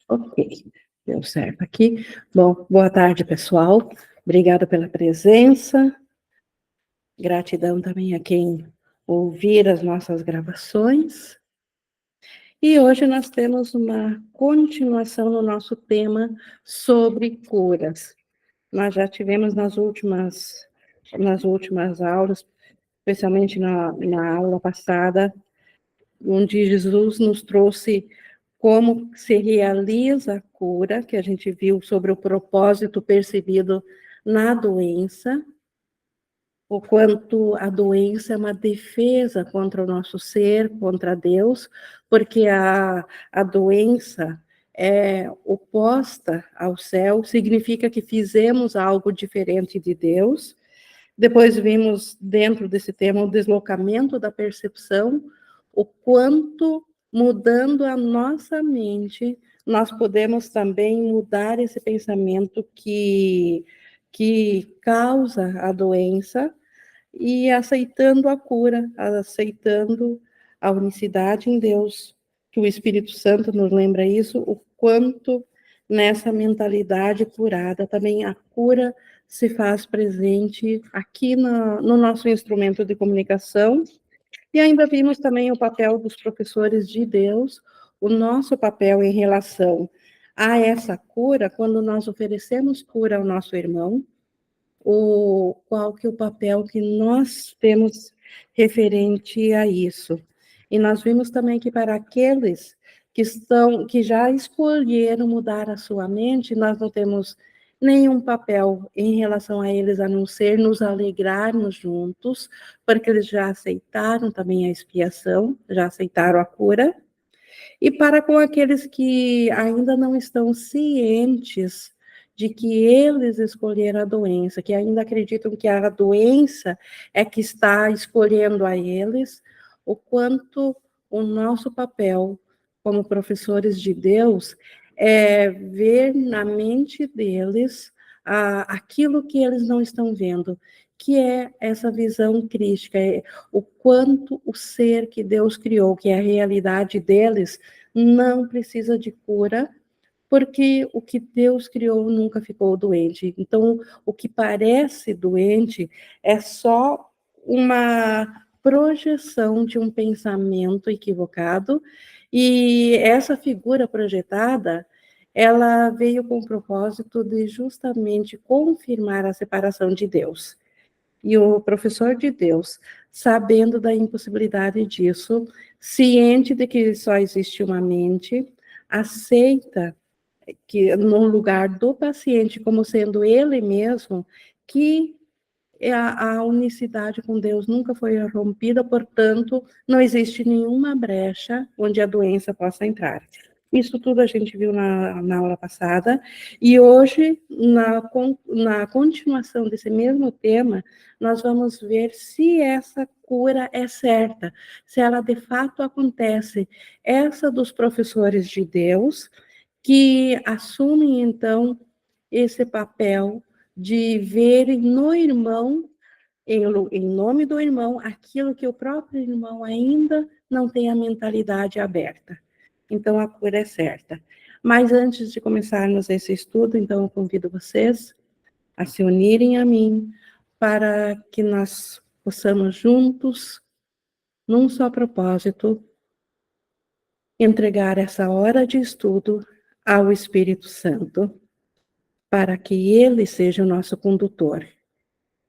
Ok, deu certo aqui. Bom, boa tarde, pessoal. Obrigada pela presença. Gratidão também a quem ouvir as nossas gravações. E hoje nós temos uma continuação no nosso tema sobre curas. Nós já tivemos nas últimas aulas, especialmente na aula passada, onde Jesus nos trouxe como se realiza a cura, que a gente viu sobre o propósito percebido na doença, o quanto a doença é uma defesa contra o nosso ser, contra Deus, porque a doença é oposta ao céu, significa que fizemos algo diferente de Deus. Depois vimos, dentro desse tema, o deslocamento da percepção, o quanto, mudando a nossa mente, nós podemos também mudar esse pensamento que causa a doença e aceitando a cura, aceitando a unicidade em Deus, que o Espírito Santo nos lembra isso, o quanto nessa mentalidade curada também a cura se faz presente aqui no nosso instrumento de comunicação. E ainda vimos também o papel dos professores de Deus, o nosso papel em relação a essa cura, quando nós oferecemos cura ao nosso irmão, qual que é o papel que nós temos referente a isso. E nós vimos também que para aqueles que já escolheram mudar a sua mente, nós não temos nenhum papel em relação a eles, a não ser nos alegrarmos juntos, porque eles já aceitaram também a expiação, já aceitaram a cura. E para com aqueles que ainda não estão cientes de que eles escolheram a doença, que ainda acreditam que a doença é que está escolhendo a eles, o quanto o nosso papel como professores de Deus é ver na mente deles aquilo que eles não estão vendo, que é essa visão crística, o quanto o ser que Deus criou, que é a realidade deles, não precisa de cura, porque o que Deus criou nunca ficou doente. Então, o que parece doente é só uma projeção de um pensamento equivocado, e essa figura projetada, ela veio com o propósito de justamente confirmar a separação de Deus. E o professor de Deus, sabendo da impossibilidade disso, ciente de que só existe uma mente, aceita que no lugar do paciente, como sendo ele mesmo, que a unicidade com Deus nunca foi rompida, portanto, não existe nenhuma brecha onde a doença possa entrar. Isso tudo a gente viu na aula passada, e hoje, na continuação desse mesmo tema, nós vamos ver se essa cura é certa, se ela de fato acontece. Essa dos professores de Deus, que assumem, então, esse papel de verem no irmão, em nome do irmão, aquilo que o próprio irmão ainda não tem a mentalidade aberta. Então, a cura é certa. Mas antes de começarmos esse estudo, então, eu convido vocês a se unirem a mim para que nós possamos juntos, num só propósito, entregar essa hora de estudo ao Espírito Santo, para que ele seja o nosso condutor,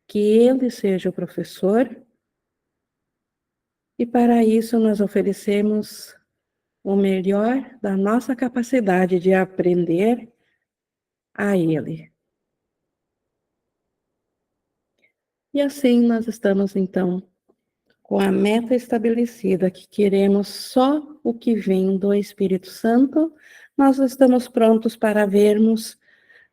que ele seja o professor, e para isso nós oferecemos o melhor da nossa capacidade de aprender a ele. E assim nós estamos, então, com a meta estabelecida, que queremos só o que vem do Espírito Santo, nós estamos prontos para vermos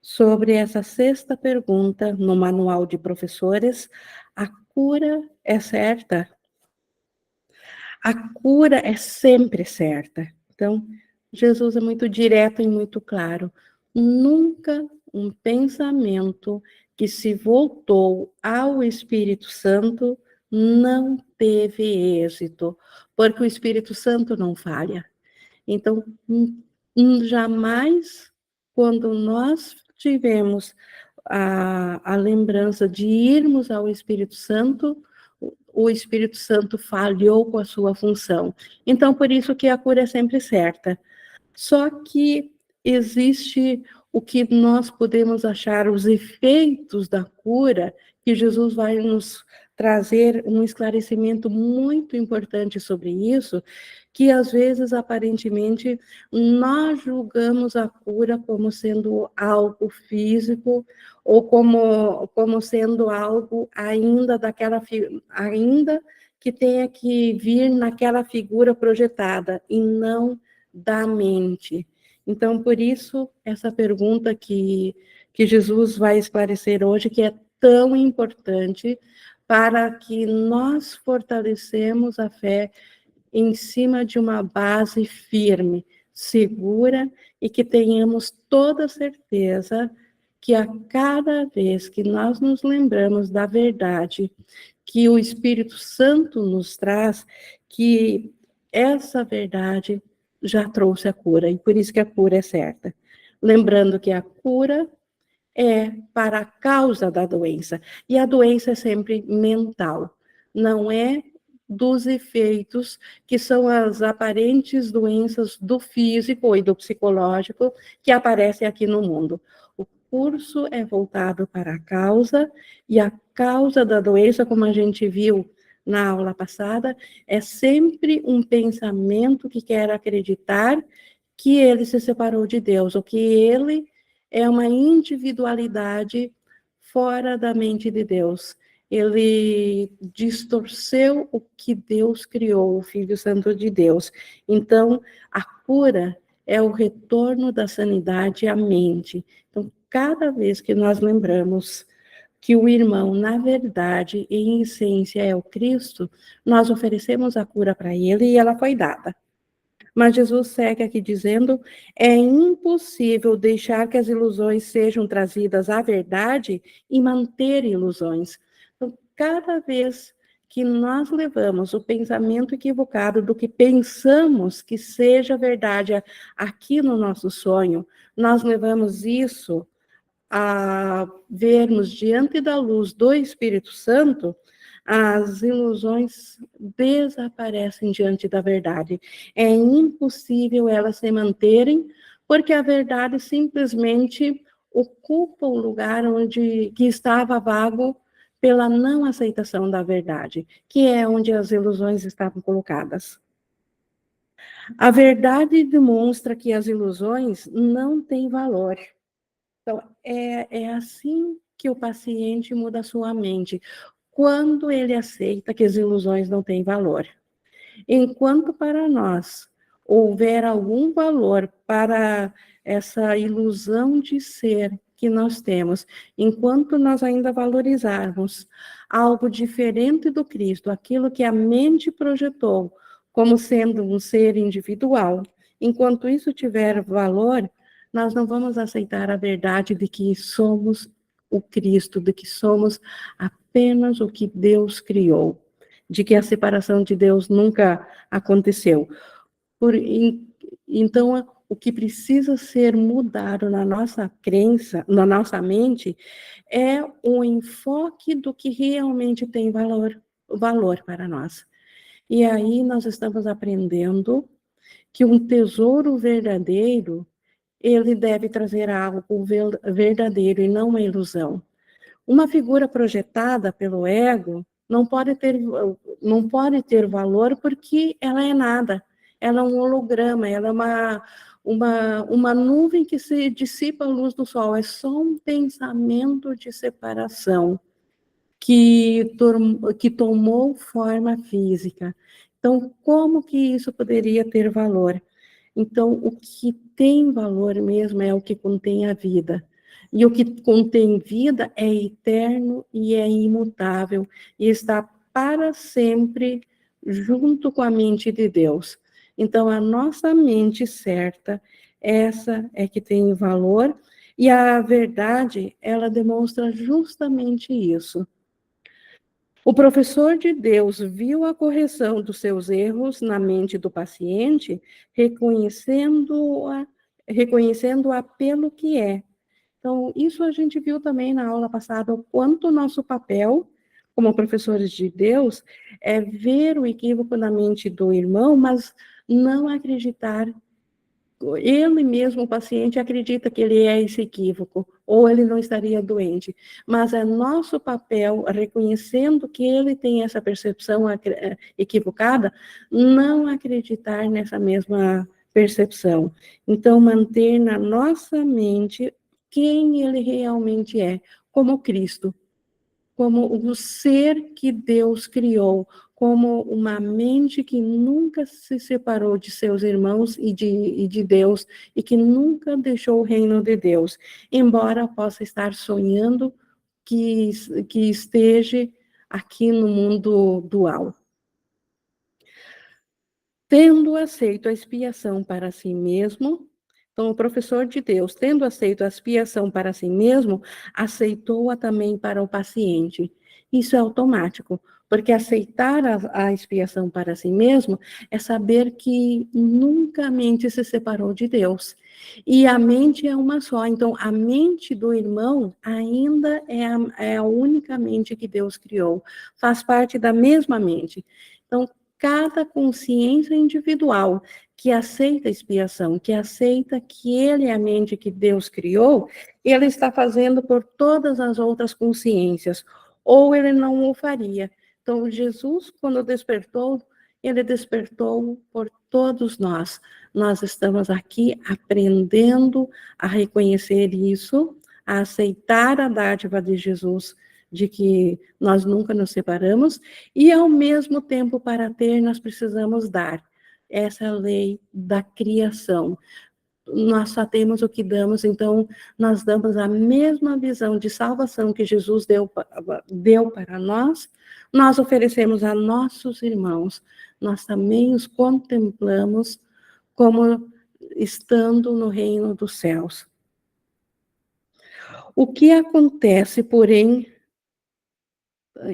sobre essa sexta pergunta no manual de professores: a cura é certa? A cura é sempre certa. Então, Jesus é muito direto e muito claro. Nunca um pensamento que se voltou ao Espírito Santo não teve êxito, porque o Espírito Santo não falha. Então, Jamais, quando nós tivemos a lembrança de irmos ao Espírito Santo, o Espírito Santo falhou com a sua função. Então, por isso que a cura é sempre certa. Só que existe o que nós podemos achar os efeitos da cura, que Jesus vai nos trazer um esclarecimento muito importante sobre isso, que às vezes, aparentemente, nós julgamos a cura como sendo algo físico ou como sendo algo ainda que tenha que vir naquela figura projetada, e não da mente. Então, por isso, essa pergunta que Jesus vai esclarecer hoje, que é tão importante para que nós fortalecemos a fé em cima de uma base firme, segura, e que tenhamos toda certeza que a cada vez que nós nos lembramos da verdade que o Espírito Santo nos traz, que essa verdade já trouxe a cura, e por isso que a cura é certa. Lembrando que a cura é para a causa da doença, e a doença é sempre mental, não é dos efeitos que são as aparentes doenças do físico e do psicológico que aparecem aqui no mundo. O curso é voltado para a causa, e a causa da doença, como a gente viu na aula passada, é sempre um pensamento que quer acreditar que ele se separou de Deus, ou que ele é uma individualidade fora da mente de Deus. Ele distorceu o que Deus criou, o Filho Santo de Deus. Então, a cura é o retorno da sanidade à mente. Então, cada vez que nós lembramos que o irmão, na verdade, em essência, é o Cristo, nós oferecemos a cura para ele e ela foi dada. Mas Jesus segue aqui dizendo: é impossível deixar que as ilusões sejam trazidas à verdade e manter ilusões. Então, cada vez que nós levamos o pensamento equivocado do que pensamos que seja verdade aqui no nosso sonho, nós levamos isso a vermos diante da luz do Espírito Santo, as ilusões desaparecem diante da verdade. É impossível elas se manterem, porque a verdade simplesmente ocupa o lugar que estava vago pela não aceitação da verdade, que é onde as ilusões estavam colocadas. A verdade demonstra que as ilusões não têm valor. Então, é assim que o paciente muda a sua mente, quando ele aceita que as ilusões não têm valor. Enquanto para nós houver algum valor para essa ilusão de ser que nós temos, enquanto nós ainda valorizarmos algo diferente do Cristo, aquilo que a mente projetou como sendo um ser individual, enquanto isso tiver valor, nós não vamos aceitar a verdade de que somos o Cristo, de que somos apenas o que Deus criou, de que a separação de Deus nunca aconteceu. Então, o que precisa ser mudado na nossa crença, na nossa mente, é o enfoque do que realmente tem valor para nós. E aí nós estamos aprendendo que um tesouro verdadeiro, ele deve trazer algo verdadeiro e não uma ilusão. Uma figura projetada pelo ego não pode ter valor porque ela é nada. Ela é um holograma, ela é uma nuvem que se dissipa a luz do sol. É só um pensamento de separação que tomou forma física. Então, como que isso poderia ter valor? Então, o que tem valor mesmo é o que contém a vida. E o que contém vida é eterno e é imutável, e está para sempre junto com a mente de Deus. Então, a nossa mente certa, essa é que tem valor, e a verdade, ela demonstra justamente isso. O professor de Deus viu a correção dos seus erros na mente do paciente, reconhecendo-a reconhecendo-a pelo que é. Então, isso a gente viu também na aula passada, o quanto o nosso papel, como professores de Deus, é ver o equívoco na mente do irmão, mas não acreditar. Ele mesmo, o paciente, acredita que ele é esse equívoco, ou ele não estaria doente. Mas é nosso papel, reconhecendo que ele tem essa percepção equivocada, não acreditar nessa mesma percepção. Então, manter na nossa mente quem ele realmente é, como Cristo, como o ser que Deus criou, como uma mente que nunca se separou de seus irmãos e de Deus, e que nunca deixou o reino de Deus, embora possa estar sonhando que esteja aqui no mundo dual. Tendo aceito a expiação para si mesmo, então o professor de Deus, tendo aceito a expiação para si mesmo, aceitou-a também para o paciente. Isso é automático, porque aceitar a expiação para si mesmo é saber que nunca a mente se separou de Deus. E a mente é uma só, então a mente do irmão ainda é a única mente que Deus criou, faz parte da mesma mente. Então, cada consciência individual que aceita a expiação, que aceita que ele é a mente que Deus criou, ele está fazendo por todas as outras consciências, ou ele não o faria. Então, Jesus, quando despertou, ele despertou por todos nós. Nós estamos aqui aprendendo a reconhecer isso, a aceitar a dádiva de Jesus, de que nós nunca nos separamos, e ao mesmo tempo, para ter, nós precisamos dar. Essa é a lei da criação. Nós só temos o que damos, então nós damos a mesma visão de salvação que Jesus deu para nós oferecemos a nossos irmãos. Nós também os contemplamos como estando no reino dos céus. O que acontece, porém,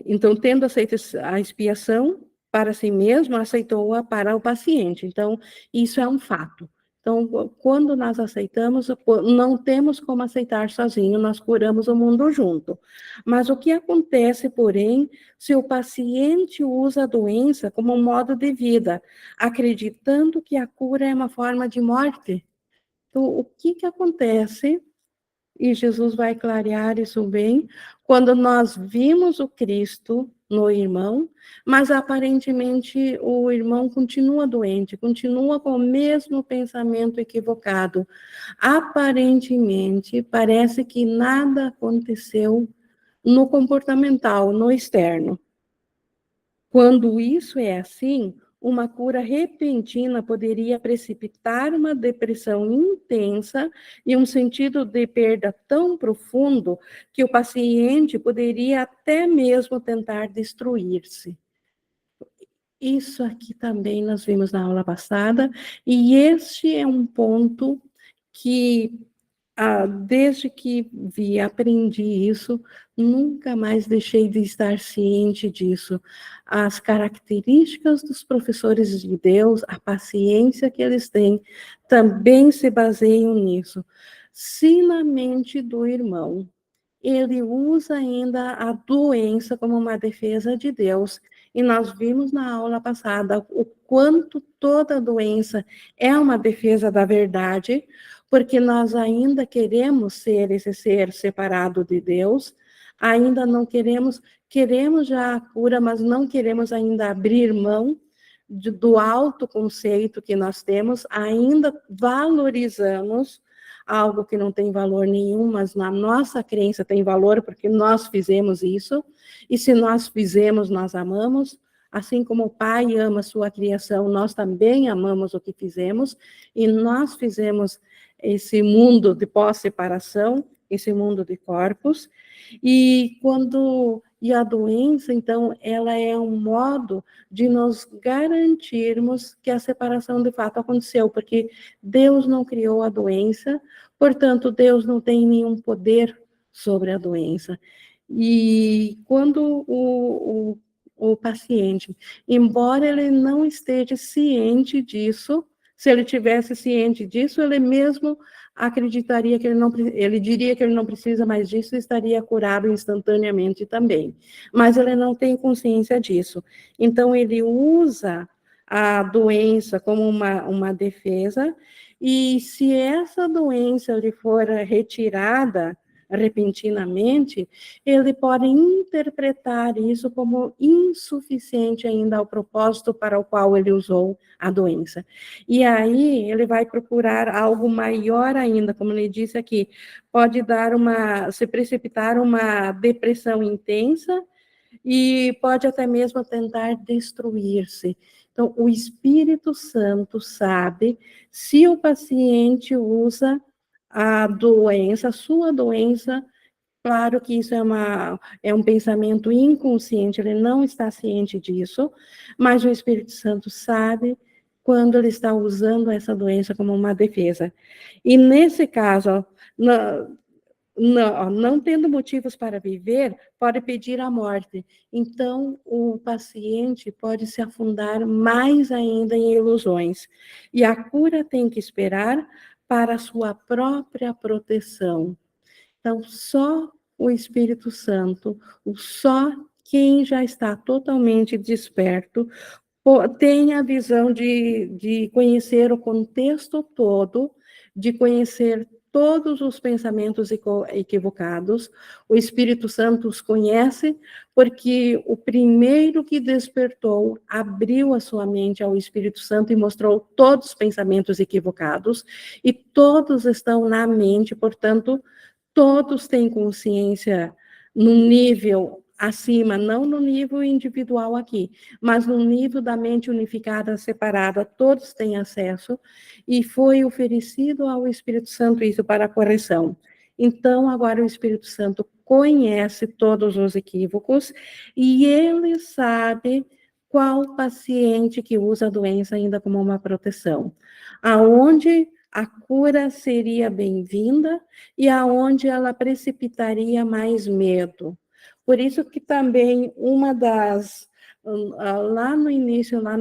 então, tendo aceito a expiação para si mesmo, aceitou-a para o paciente. Então, isso é um fato. Então, quando nós aceitamos, não temos como aceitar sozinho, nós curamos o mundo junto. Mas o que acontece, porém, se o paciente usa a doença como um modo de vida, acreditando que a cura é uma forma de morte? Então, o que acontece? E Jesus vai clarear isso bem, quando nós vimos o Cristo no irmão, mas aparentemente o irmão continua doente, continua com o mesmo pensamento equivocado. Aparentemente, parece que nada aconteceu no comportamental, no externo. Quando isso é assim, uma cura repentina poderia precipitar uma depressão intensa e um sentido de perda tão profundo que o paciente poderia até mesmo tentar destruir-se. Isso aqui também nós vimos na aula passada, e este é um ponto que desde que aprendi isso, nunca mais deixei de estar ciente disso. As características dos professores de Deus, a paciência que eles têm, também se baseiam nisso. Se na mente do irmão ele usa ainda a doença como uma defesa de Deus. E nós vimos na aula passada o quanto toda doença é uma defesa da verdade, porque nós ainda queremos ser esse ser separado de Deus, ainda não queremos já a cura, mas não queremos ainda abrir mão do autoconceito que nós temos, ainda valorizamos algo que não tem valor nenhum, mas na nossa crença tem valor, porque nós fizemos isso, e se nós fizemos, nós amamos, assim como o Pai ama a sua criação, nós também amamos o que fizemos, e nós fizemos esse mundo de pós-separação, esse mundo de corpos, e a doença, então, ela é um modo de nos garantirmos que a separação de fato aconteceu, porque Deus não criou a doença, portanto, Deus não tem nenhum poder sobre a doença. E quando o paciente, embora ele não esteja ciente disso, Se ele tivesse ciente disso, ele mesmo acreditaria que ele diria que ele não precisa mais disso e estaria curado instantaneamente também. Mas ele não tem consciência disso. Então, ele usa a doença como uma defesa, e se essa doença lhe for retirada repentinamente, ele pode interpretar isso como insuficiente ainda ao propósito para o qual ele usou a doença. E aí ele vai procurar algo maior ainda, como ele disse aqui, pode se precipitar uma depressão intensa e pode até mesmo tentar destruir-se. Então, o Espírito Santo sabe se o paciente usa a sua doença. Claro que isso é um pensamento inconsciente, ele não está ciente disso, mas o Espírito Santo sabe quando ele está usando essa doença como uma defesa. E nesse caso, não tendo motivos para viver, pode pedir a morte. Então, o paciente pode se afundar mais ainda em ilusões. E a cura tem que esperar para a sua própria proteção. Então, só o Espírito Santo, só quem já está totalmente desperto, tem a visão de conhecer o contexto todo, de conhecer todos os pensamentos equivocados. O Espírito Santo os conhece, porque o primeiro que despertou abriu a sua mente ao Espírito Santo e mostrou todos os pensamentos equivocados, e todos estão na mente, portanto, todos têm consciência num nível acima, não no nível individual aqui, mas no nível da mente unificada, separada, todos têm acesso, e foi oferecido ao Espírito Santo isso para a correção. Então, agora o Espírito Santo conhece todos os equívocos, e ele sabe qual paciente que usa a doença ainda como uma proteção. Aonde a cura seria bem-vinda e aonde ela precipitaria mais medo. Por isso que também lá no início, lá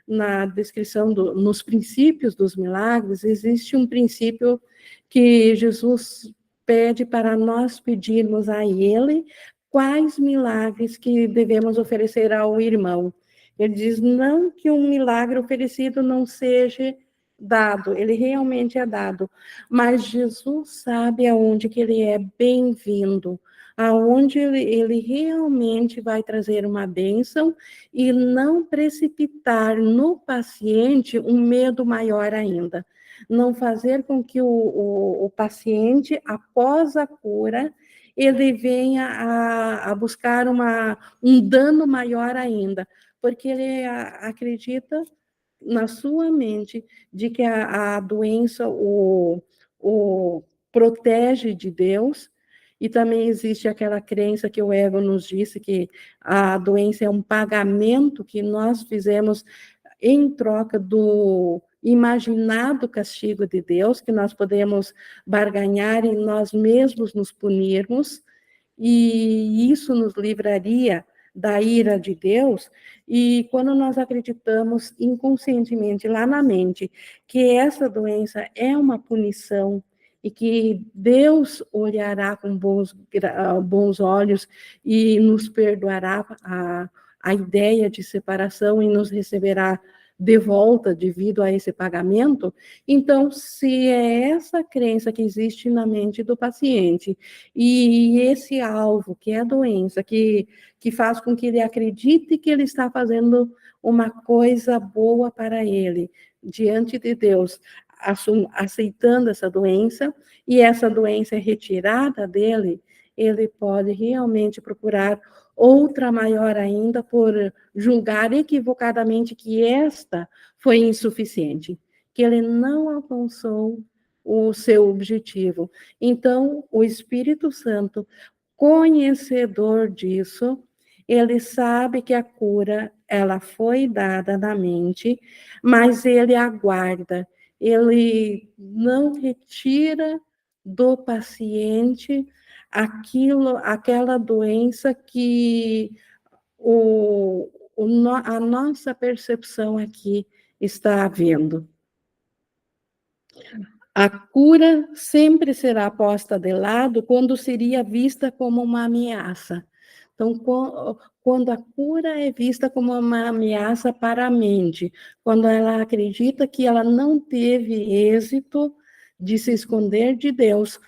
na descrição, nos princípios dos milagres, existe um princípio que Jesus pede para nós pedirmos a Ele quais milagres que devemos oferecer ao irmão. Ele diz, não que um milagre oferecido não seja dado, ele realmente é dado, mas Jesus sabe aonde que ele é bem-vindo, aonde ele realmente vai trazer uma bênção e não precipitar no paciente um medo maior ainda. Não fazer com que o paciente, após a cura, ele venha a buscar um dano maior ainda, porque ele acredita na sua mente de que a doença o protege de Deus, e também existe aquela crença que o ego nos disse que a doença é um pagamento que nós fizemos em troca do imaginado castigo de Deus, que nós podemos barganhar em nós mesmos nos punirmos, e isso nos livraria da ira de Deus. E quando nós acreditamos inconscientemente lá na mente que essa doença é uma punição e que Deus olhará com bons olhos e nos perdoará a ideia de separação e nos receberá de volta devido a esse pagamento, então, se é essa crença que existe na mente do paciente e esse alvo, que é a doença, que faz com que ele acredite que ele está fazendo uma coisa boa para ele, diante de Deus, aceitando essa doença, e essa doença é retirada dele, ele pode realmente procurar outra maior ainda por julgar equivocadamente que esta foi insuficiente, que ele não alcançou o seu objetivo. Então, o Espírito Santo, conhecedor disso, ele sabe que a cura, ela foi dada na mente, mas ele aguarda, ele não retira do paciente aquela doença que a nossa percepção aqui está havendo. A cura sempre será posta de lado quando seria vista como uma ameaça. Então, quando a cura é vista como uma ameaça para a mente, quando ela acredita que ela não teve êxito de se esconder de Deus,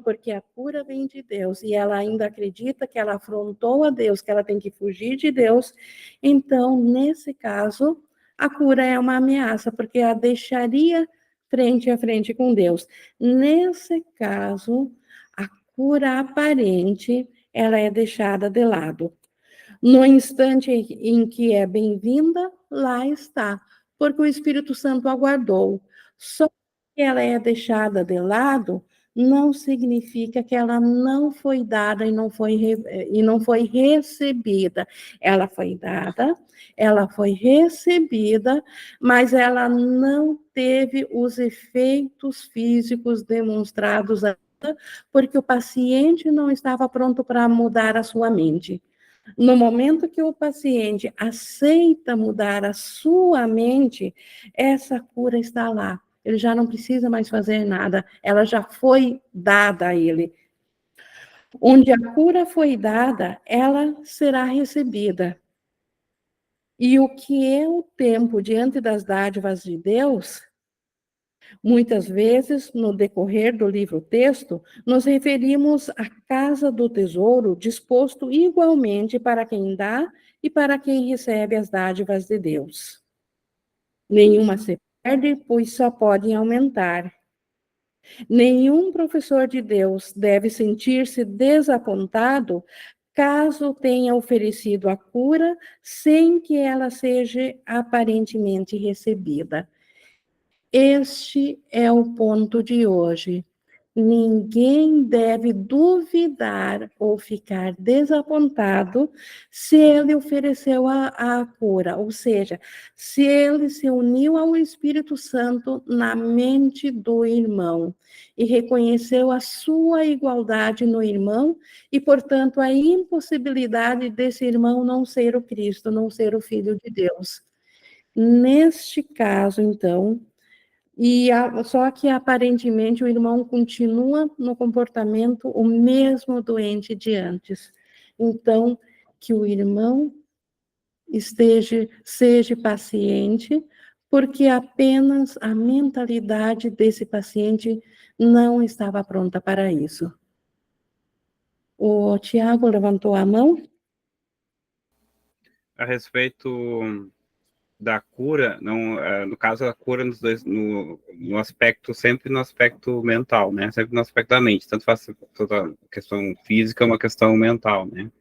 porque a cura vem de Deus, e ela ainda acredita que ela afrontou a Deus, que ela tem que fugir de Deus, então, nesse caso, a cura é uma ameaça, porque a deixaria frente a frente com Deus. Nesse caso, a cura aparente, ela é deixada de lado. No instante em que é bem-vinda, lá está, porque o Espírito Santo aguardou. Só que ela é deixada de lado, não significa que ela não foi dada e não foi recebida. Ela foi dada, ela foi recebida, mas ela não teve os efeitos físicos demonstrados ainda, porque o paciente não estava pronto para mudar a sua mente. No momento que o paciente aceita mudar a sua mente, essa cura está lá. Ele já não precisa mais fazer nada, ela já foi dada a ele. Onde a cura foi dada, ela será recebida. E o que é o tempo diante das dádivas de Deus? Muitas vezes, no decorrer do livro-texto, nos referimos à casa do tesouro disposto igualmente para quem dá e para quem recebe as dádivas de Deus. Nenhuma se perde, pois só podem aumentar. Nenhum professor de Deus deve sentir-se desapontado caso tenha oferecido a cura sem que ela seja aparentemente recebida. Este é o ponto de hoje. Ninguém deve duvidar ou ficar desapontado se ele ofereceu a cura, ou seja, se ele se uniu ao Espírito Santo na mente do irmão e reconheceu a sua igualdade no irmão e, portanto, a impossibilidade desse irmão não ser o Cristo, não ser o Filho de Deus. Neste caso, então, só que aparentemente o irmão continua no comportamento o mesmo doente de antes. Então, que o irmão seja paciente, porque apenas a mentalidade desse paciente não estava pronta para isso. O Tiago levantou a mão. A respeito da cura, não, no caso a cura no aspecto, sempre no aspecto mental, né? Sempre no aspecto da mente, tanto faz toda a questão física, uma questão mental, né?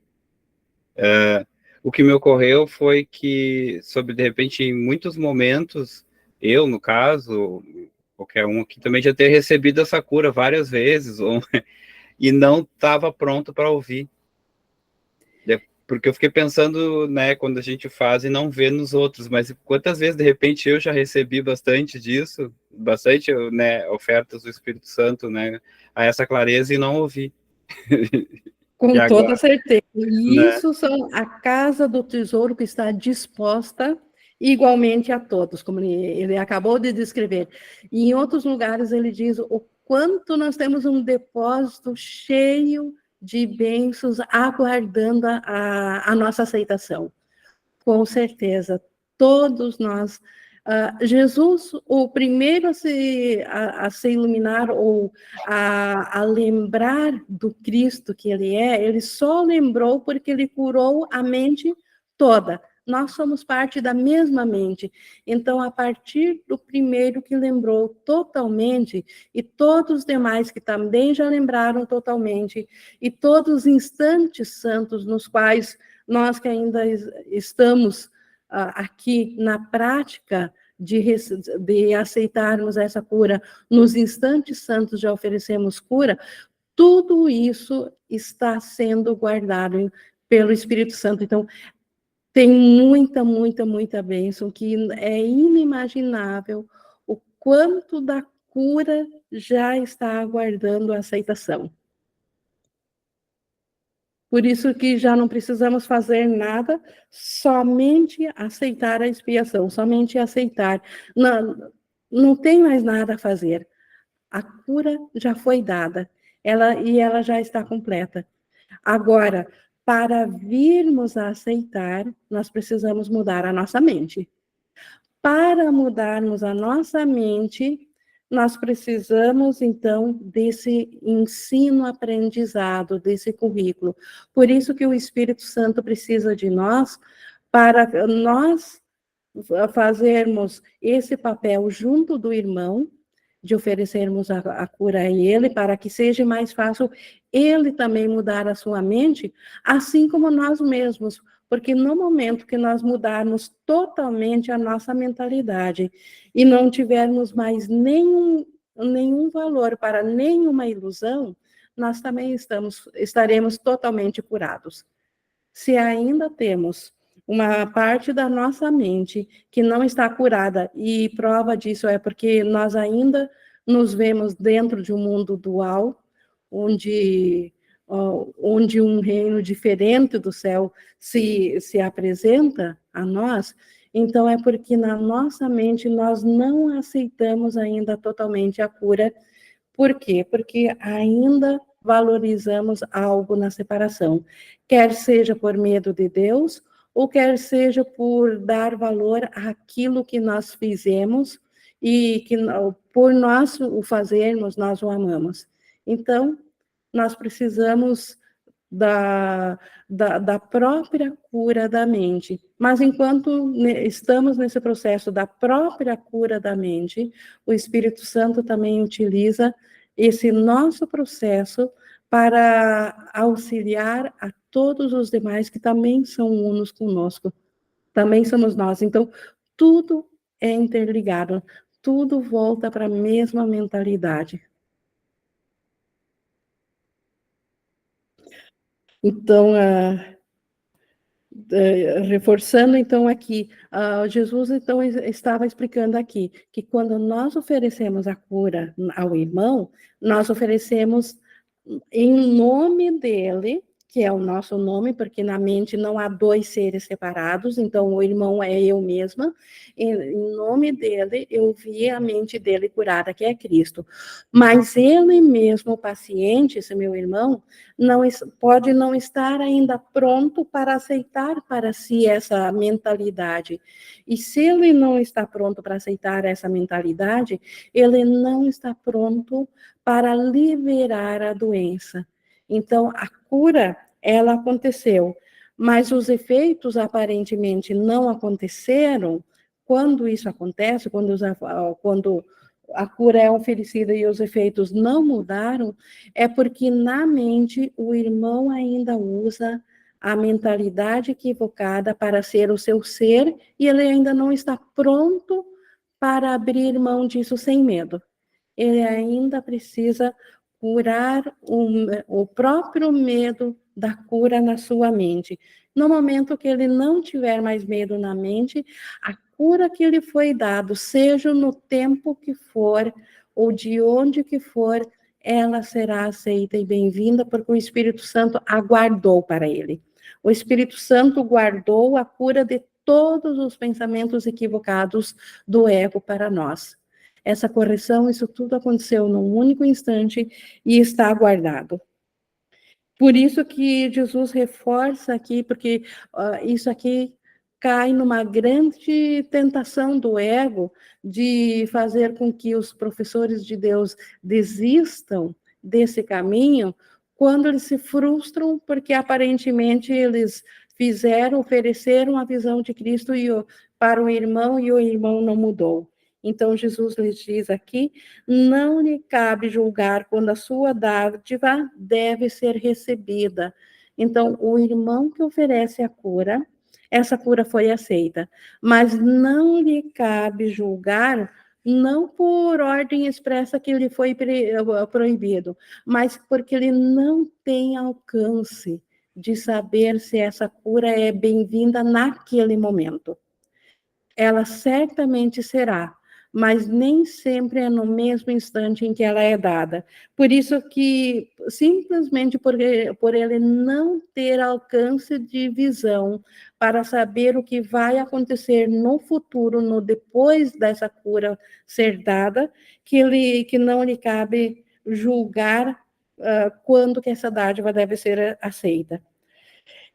O que me ocorreu foi que, sobre de repente, em muitos momentos, eu, no caso, qualquer um aqui também já ter recebido essa cura várias vezes, e não estava pronto para ouvir. Porque eu fiquei pensando, né, quando a gente faz e não vê nos outros, mas quantas vezes, de repente, eu já recebi bastante disso, bastante, né, ofertas do Espírito Santo, né, a essa clareza e não ouvi. E Com toda agora, certeza. E né, isso são a casa do tesouro que está disposta igualmente a todos, como ele acabou de descrever. E em outros lugares ele diz o quanto nós temos um depósito cheio de bênçãos aguardando a nossa aceitação. Com certeza, todos nós. Jesus, o primeiro a se iluminar ou a lembrar do Cristo que ele só lembrou porque ele curou a mente toda. Nós somos parte da mesma mente. Então, a partir do primeiro que lembrou totalmente, e todos os demais que também já lembraram totalmente, e todos os instantes santos nos quais nós que ainda estamos aqui na prática de aceitarmos essa cura, nos instantes santos já oferecemos cura, tudo isso está sendo guardado pelo Espírito Santo. Então, tem muita, muita, muita bênção que é inimaginável o quanto da cura já está aguardando a aceitação. Por isso que já não precisamos fazer nada, somente aceitar a expiação, somente aceitar. Não, não tem mais nada a fazer. A cura já foi dada, ela já está completa. Agora, para virmos a aceitar, nós precisamos mudar a nossa mente. Para mudarmos a nossa mente, nós precisamos, então, desse ensino-aprendizado, desse currículo. Por isso que o Espírito Santo precisa de nós, para nós fazermos esse papel junto do irmão, de oferecermos a cura a ele, para que seja mais fácil ele também mudar a sua mente, assim como nós mesmos, porque no momento que nós mudarmos totalmente a nossa mentalidade e não tivermos mais nenhum valor para nenhuma ilusão, nós também estaremos totalmente curados. Se ainda temos uma parte da nossa mente que não está curada, e prova disso é porque nós ainda nos vemos dentro de um mundo dual, onde um reino diferente do céu se apresenta a nós, então é porque na nossa mente nós não aceitamos ainda totalmente a cura. Por quê? Porque ainda valorizamos algo na separação, quer seja por medo de Deus, ou quer seja por dar valor àquilo que nós fizemos e que por nós o fazermos, nós o amamos. Então, nós precisamos da própria cura da mente. Mas enquanto estamos nesse processo da própria cura da mente, o Espírito Santo também utiliza esse nosso processo para auxiliar a todos os demais que também são unos conosco, também somos nós. Então, tudo é interligado, tudo volta para a mesma mentalidade. Então, reforçando então aqui, Jesus então estava explicando aqui que quando nós oferecemos a cura ao irmão, nós oferecemos em nome dele, que é o nosso nome, porque na mente não há dois seres separados, então o irmão é eu mesma, em nome dele eu vi a mente dele curada, que é Cristo. Mas ele mesmo, o paciente, esse meu irmão, pode não estar ainda pronto para aceitar para si essa mentalidade. E se ele não está pronto para aceitar essa mentalidade, ele não está pronto para liberar a doença. Então, a cura, ela aconteceu, mas os efeitos aparentemente não aconteceram. Quando isso acontece, quando a cura é oferecida e os efeitos não mudaram, é porque na mente o irmão ainda usa a mentalidade equivocada para ser o seu ser e ele ainda não está pronto para abrir mão disso sem medo. Ele ainda precisa curar o próprio medo da cura na sua mente. No momento que ele não tiver mais medo na mente, a cura que lhe foi dado, seja no tempo que for ou de onde que for, ela será aceita e bem-vinda, porque o Espírito Santo aguardou para ele. O Espírito Santo guardou a cura de todos os pensamentos equivocados do ego para nós. Essa correção, isso tudo aconteceu num único instante e está guardado. Por isso que Jesus reforça aqui, porque isso aqui cai numa grande tentação do ego de fazer com que os professores de Deus desistam desse caminho, quando eles se frustram, porque aparentemente eles ofereceram a visão de Cristo para o irmão e o irmão não mudou. Então, Jesus lhes diz aqui, não lhe cabe julgar quando a sua dádiva deve ser recebida. Então, o irmão que oferece a cura, essa cura foi aceita, mas não lhe cabe julgar, não por ordem expressa que lhe foi proibido, mas porque ele não tem alcance de saber se essa cura é bem-vinda naquele momento. Ela certamente será, mas nem sempre é no mesmo instante em que ela é dada. Por isso que, simplesmente por ele não ter alcance de visão para saber o que vai acontecer no futuro, no depois dessa cura ser dada, que não lhe cabe julgar quando que essa dádiva deve ser aceita.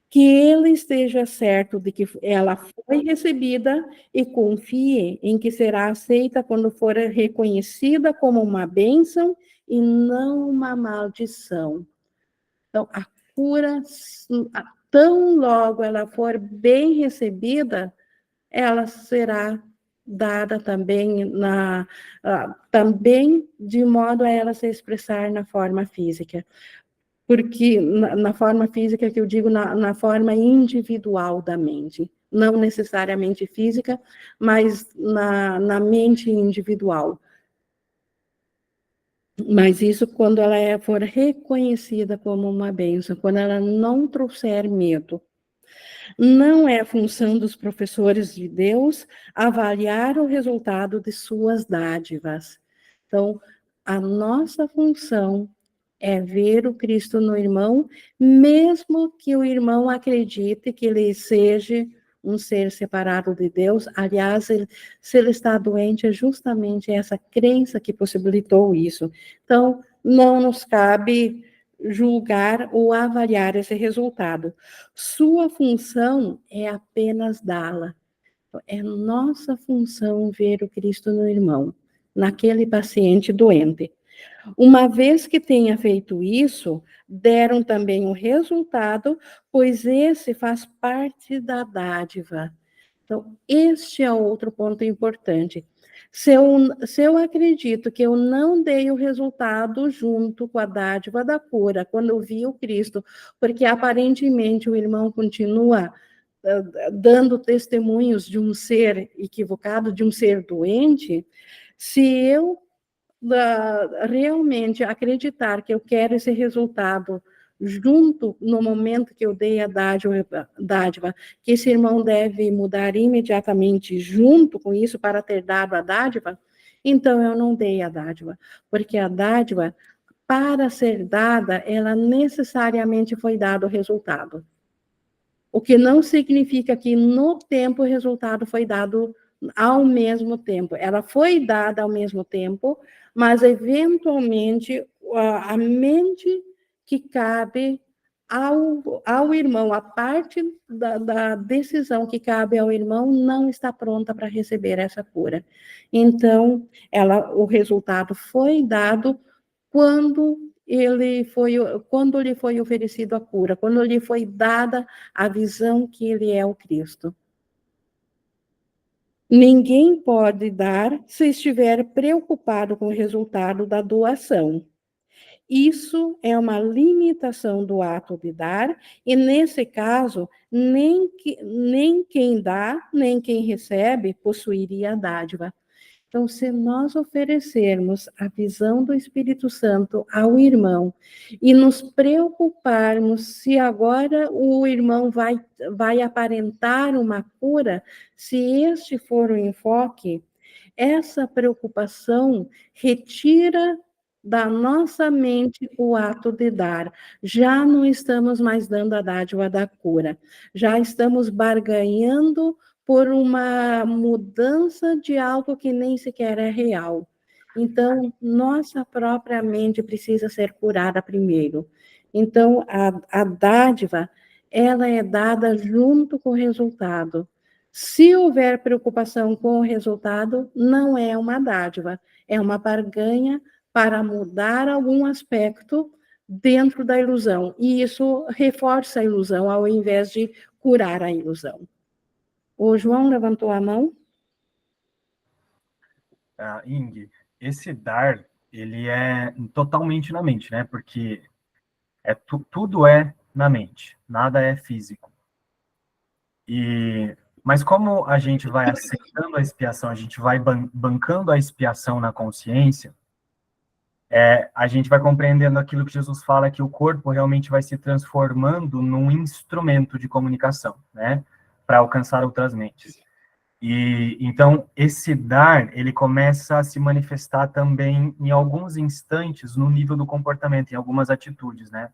Que ele esteja certo de que ela foi recebida e confie em que será aceita quando for reconhecida como uma bênção e não uma maldição. Então, a cura, tão logo ela for bem recebida, ela será dada também também de modo a ela se expressar na forma física. Porque na forma física que eu digo, na forma individual da mente, não necessariamente física, mas na mente individual. Mas isso quando ela for reconhecida como uma bênção, quando ela não trouxer medo. Não é função dos professores de Deus avaliar o resultado de suas dádivas. Então, a nossa função é ver o Cristo no irmão, mesmo que o irmão acredite que ele seja um ser separado de Deus. Aliás, se ele está doente, é justamente essa crença que possibilitou isso. Então, não nos cabe julgar ou avaliar esse resultado. Sua função é apenas dá-la. É nossa função ver o Cristo no irmão, naquele paciente doente. Uma vez que tenha feito isso, deram também o resultado, pois esse faz parte da dádiva. Então, este é outro ponto importante. Se eu acredito que eu não dei o resultado junto com a dádiva da cura, quando eu vi o Cristo, porque aparentemente o irmão continua dando testemunhos de um ser equivocado, de um ser doente, se eu realmente acreditar que eu quero esse resultado junto no momento que eu dei a dádiva, que esse irmão deve mudar imediatamente junto com isso para ter dado a dádiva, então eu não dei a dádiva, porque a dádiva, para ser dada, ela necessariamente foi dado o resultado. O que não significa que no tempo o resultado foi dado ao mesmo tempo. Ela foi dada ao mesmo tempo, mas eventualmente a mente que cabe ao irmão, a parte da decisão que cabe ao irmão não está pronta para receber essa cura. Então, o resultado foi dado quando quando lhe foi oferecido a cura, quando lhe foi dada a visão que ele é o Cristo. Ninguém pode dar se estiver preocupado com o resultado da doação. Isso é uma limitação do ato de dar, e nesse caso, nem quem dá, nem quem recebe possuiria a dádiva. Então, se nós oferecermos a visão do Espírito Santo ao irmão e nos preocuparmos se agora o irmão vai aparentar uma cura, se este for o enfoque, essa preocupação retira da nossa mente o ato de dar. Já não estamos mais dando a dádiva da cura, já estamos barganhando por uma mudança de algo que nem sequer é real. Então, nossa própria mente precisa ser curada primeiro. Então, a dádiva, ela é dada junto com o resultado. Se houver preocupação com o resultado, não é uma dádiva, é uma barganha para mudar algum aspecto dentro da ilusão. E isso reforça a ilusão, ao invés de curar a ilusão. O João levantou a mão. Ing, esse dar, ele é totalmente na mente, né? Porque tudo é na mente, nada é físico. Mas como a gente vai aceitando a expiação, a gente vai bancando a expiação na consciência, a gente vai compreendendo aquilo que Jesus fala, que o corpo realmente vai se transformando num instrumento de comunicação, né? Para alcançar outras mentes. E então esse dar, ele começa a se manifestar também em alguns instantes no nível do comportamento, em algumas atitudes, né?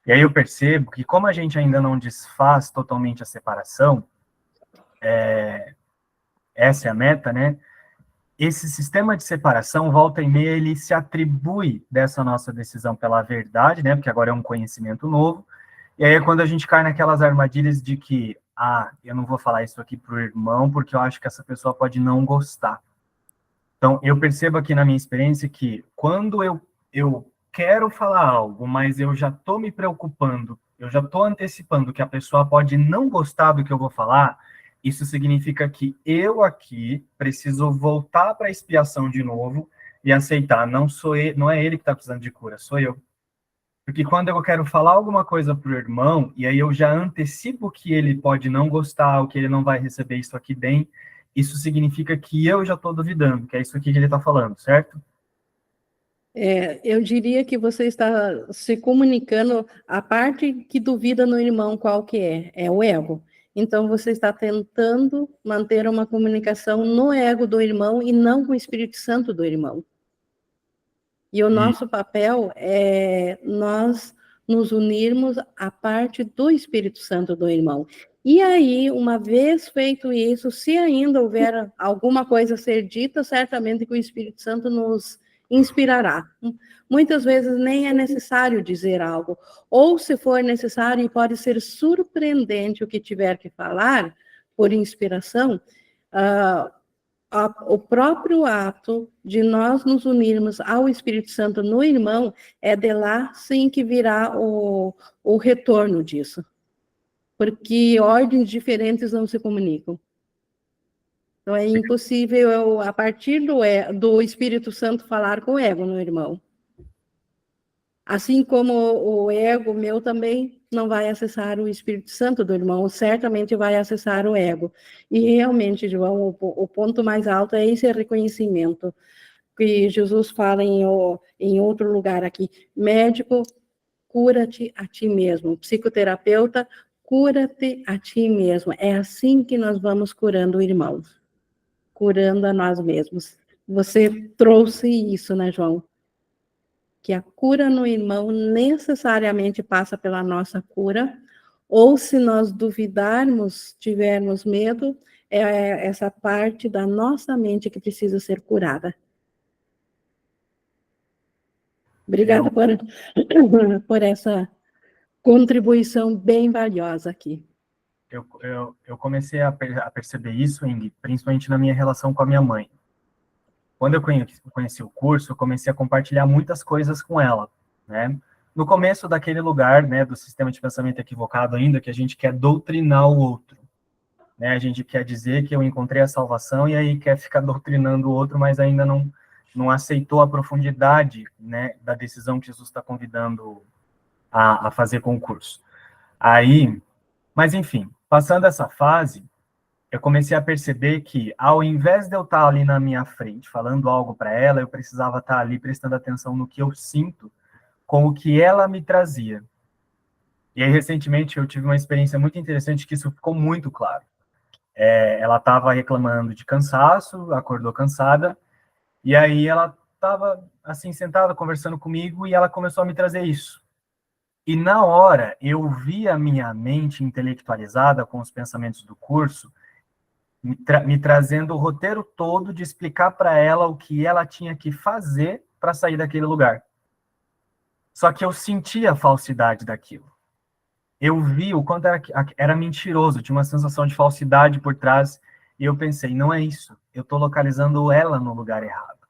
E aí eu percebo que como a gente ainda não desfaz totalmente a separação, essa é a meta, né? Esse sistema de separação, volta e meia, ele se atribui dessa nossa decisão pela verdade, né? Porque agora é um conhecimento novo. E aí é quando a gente cai naquelas armadilhas de que, eu não vou falar isso aqui pro irmão, porque eu acho que essa pessoa pode não gostar. Então, eu percebo aqui na minha experiência que quando eu quero falar algo, mas eu já estou me preocupando, eu já estou antecipando que a pessoa pode não gostar do que eu vou falar, isso significa que eu aqui preciso voltar para a expiação de novo e aceitar, não é ele que está precisando de cura, sou eu. Porque quando eu quero falar alguma coisa para o irmão, e aí eu já antecipo que ele pode não gostar, ou que ele não vai receber isso aqui bem, isso significa que eu já estou duvidando, que é isso aqui que ele está falando, certo? Eu diria que você está se comunicando, a parte que duvida no irmão qual que é o ego. Então, você está tentando manter uma comunicação no ego do irmão e não com o Espírito Santo do irmão. E o nosso papel é nós nos unirmos à parte do Espírito Santo do irmão. E aí, uma vez feito isso, se ainda houver alguma coisa a ser dita, certamente que o Espírito Santo nos inspirará. Muitas vezes nem é necessário dizer algo, ou se for necessário, e pode ser surpreendente o que tiver que falar, por inspiração, o próprio ato de nós nos unirmos ao Espírito Santo no irmão é de lá sim que virá o retorno disso. Porque ordens diferentes não se comunicam. Então é impossível, a partir do Espírito Santo, falar com o ego no irmão. Assim como o ego meu também não vai acessar o Espírito Santo do irmão, certamente vai acessar o ego. E realmente, João, o ponto mais alto é esse reconhecimento que Jesus fala em outro lugar aqui. Médico, cura-te a ti mesmo. Psicoterapeuta, cura-te a ti mesmo. É assim que nós vamos curando o irmão, curando a nós mesmos. Você trouxe isso, né, João? Que a cura no irmão necessariamente passa pela nossa cura, ou se nós duvidarmos, tivermos medo, é essa parte da nossa mente que precisa ser curada. Obrigada por essa contribuição bem valiosa aqui. Eu comecei a perceber isso, Ingrid, principalmente na minha relação com a minha mãe. Quando eu conheci o curso, eu comecei a compartilhar muitas coisas com ela, né? No começo daquele lugar, né, do sistema de pensamento equivocado ainda, que a gente quer doutrinar o outro, né? A gente quer dizer que eu encontrei a salvação e aí quer ficar doutrinando o outro, mas ainda não aceitou a profundidade, né, da decisão que Jesus está convidando a fazer com o curso. Aí, mas enfim, passando essa fase, eu comecei a perceber que, ao invés de eu estar ali na minha frente, falando algo para ela, eu precisava estar ali prestando atenção no que eu sinto, com o que ela me trazia. E aí, recentemente, eu tive uma experiência muito interessante que isso ficou muito claro. Ela estava reclamando de cansaço, acordou cansada, e aí ela estava, assim, sentada, conversando comigo, e ela começou a me trazer isso. E na hora, eu vi a minha mente intelectualizada com os pensamentos do curso, me trazendo o roteiro todo de explicar para ela o que ela tinha que fazer para sair daquele lugar. Só que eu senti a falsidade daquilo. Eu vi o quanto era mentiroso, tinha uma sensação de falsidade por trás, e eu pensei, não é isso, eu estou localizando ela no lugar errado.